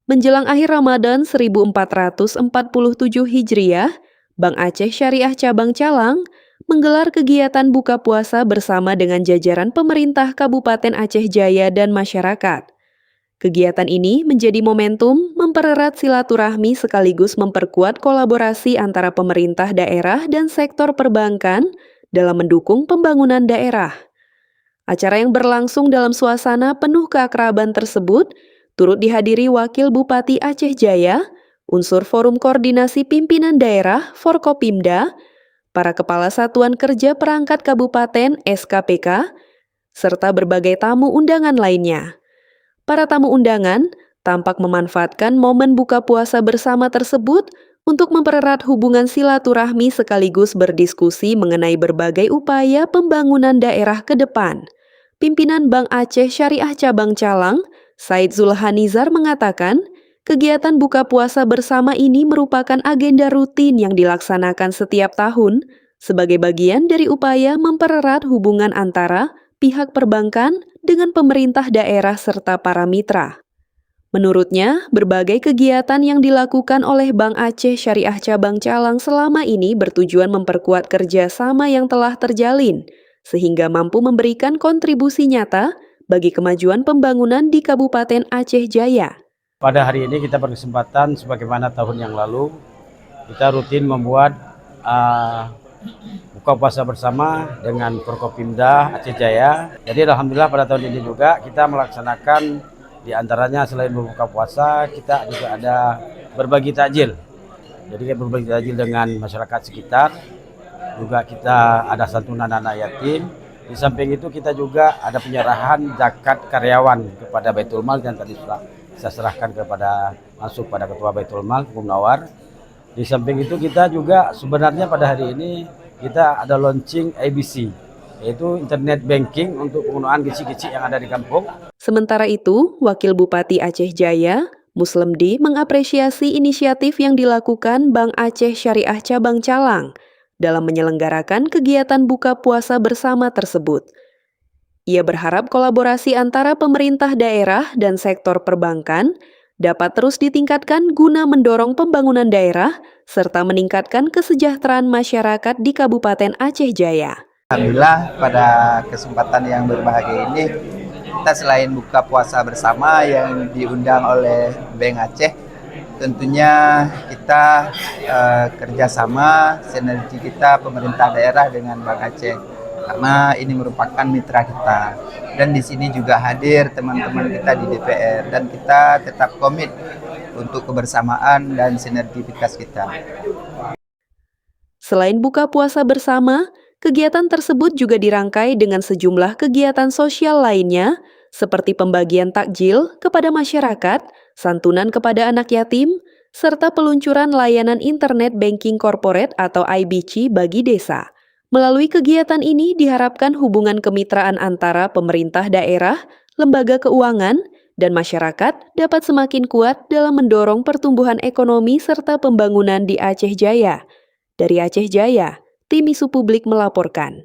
Menjelang akhir Ramadan 1447 Hijriah, Bank Aceh Syariah Cabang Calang menggelar kegiatan buka puasa bersama dengan jajaran pemerintah Kabupaten Aceh Jaya dan masyarakat. Kegiatan ini menjadi momentum mempererat silaturahmi sekaligus memperkuat kolaborasi antara pemerintah daerah dan sektor perbankan dalam mendukung pembangunan daerah. Acara yang berlangsung dalam suasana penuh keakraban tersebut turut dihadiri Wakil Bupati Aceh Jaya, unsur Forum Koordinasi Pimpinan Daerah Forkopimda, para Kepala Satuan Kerja Perangkat Kabupaten SKPK, serta berbagai tamu undangan lainnya. Para tamu undangan tampak memanfaatkan momen buka puasa bersama tersebut untuk mempererat hubungan silaturahmi sekaligus berdiskusi mengenai berbagai upaya pembangunan daerah ke depan. Pimpinan Bank Aceh Syariah Cabang Calang, Said Zulhanizar mengatakan, kegiatan buka puasa bersama ini merupakan agenda rutin yang dilaksanakan setiap tahun sebagai bagian dari upaya mempererat hubungan antara pihak perbankan dengan pemerintah daerah serta para mitra. Menurutnya, berbagai kegiatan yang dilakukan oleh Bank Aceh Syariah Cabang Calang selama ini bertujuan memperkuat kerjasama yang telah terjalin, sehingga mampu memberikan kontribusi nyata bagi kemajuan pembangunan di Kabupaten Aceh Jaya. Pada hari ini kita berkesempatan sebagaimana tahun yang lalu, kita rutin membuat buka puasa bersama dengan Forkopimda Aceh Jaya. Jadi alhamdulillah pada tahun ini juga kita melaksanakan di antaranya selain berbuka puasa, kita juga ada berbagi takjil. Jadi kita berbagi takjil dengan masyarakat sekitar. Juga kita ada santunan anak yatim. Di samping itu kita juga ada penyerahan zakat karyawan kepada Baitul Mal yang tadi sudah saya serahkan masuk pada Ketua Baitul Mal, Bung Nawar. Di samping itu kita juga sebenarnya pada hari ini kita ada launching ABC, yaitu internet banking untuk penggunaan kecil-kecil yang ada di kampung. Sementara itu, Wakil Bupati Aceh Jaya, Muslemdi, mengapresiasi inisiatif yang dilakukan Bank Aceh Syariah Cabang Calang dalam menyelenggarakan kegiatan buka puasa bersama tersebut. Ia berharap kolaborasi antara pemerintah daerah dan sektor perbankan dapat terus ditingkatkan guna mendorong pembangunan daerah serta meningkatkan kesejahteraan masyarakat di Kabupaten Aceh Jaya. Alhamdulillah pada kesempatan yang berbahagia ini, kita selain buka puasa bersama yang diundang oleh Bank Aceh, tentunya kita kerjasama sinergi kita pemerintah daerah dengan Bank Aceh karena ini merupakan mitra kita, dan di sini juga hadir teman-teman kita di DPR, dan kita tetap komit untuk kebersamaan dan sinergitas kita. Selain buka puasa bersama, kegiatan tersebut juga dirangkai dengan sejumlah kegiatan sosial lainnya seperti pembagian takjil kepada masyarakat, santunan kepada anak yatim, serta peluncuran layanan internet banking corporate atau IBC bagi desa. Melalui kegiatan ini diharapkan hubungan kemitraan antara pemerintah daerah, lembaga keuangan, dan masyarakat dapat semakin kuat dalam mendorong pertumbuhan ekonomi serta pembangunan di Aceh Jaya. Dari Aceh Jaya, Tim Isu Publik melaporkan.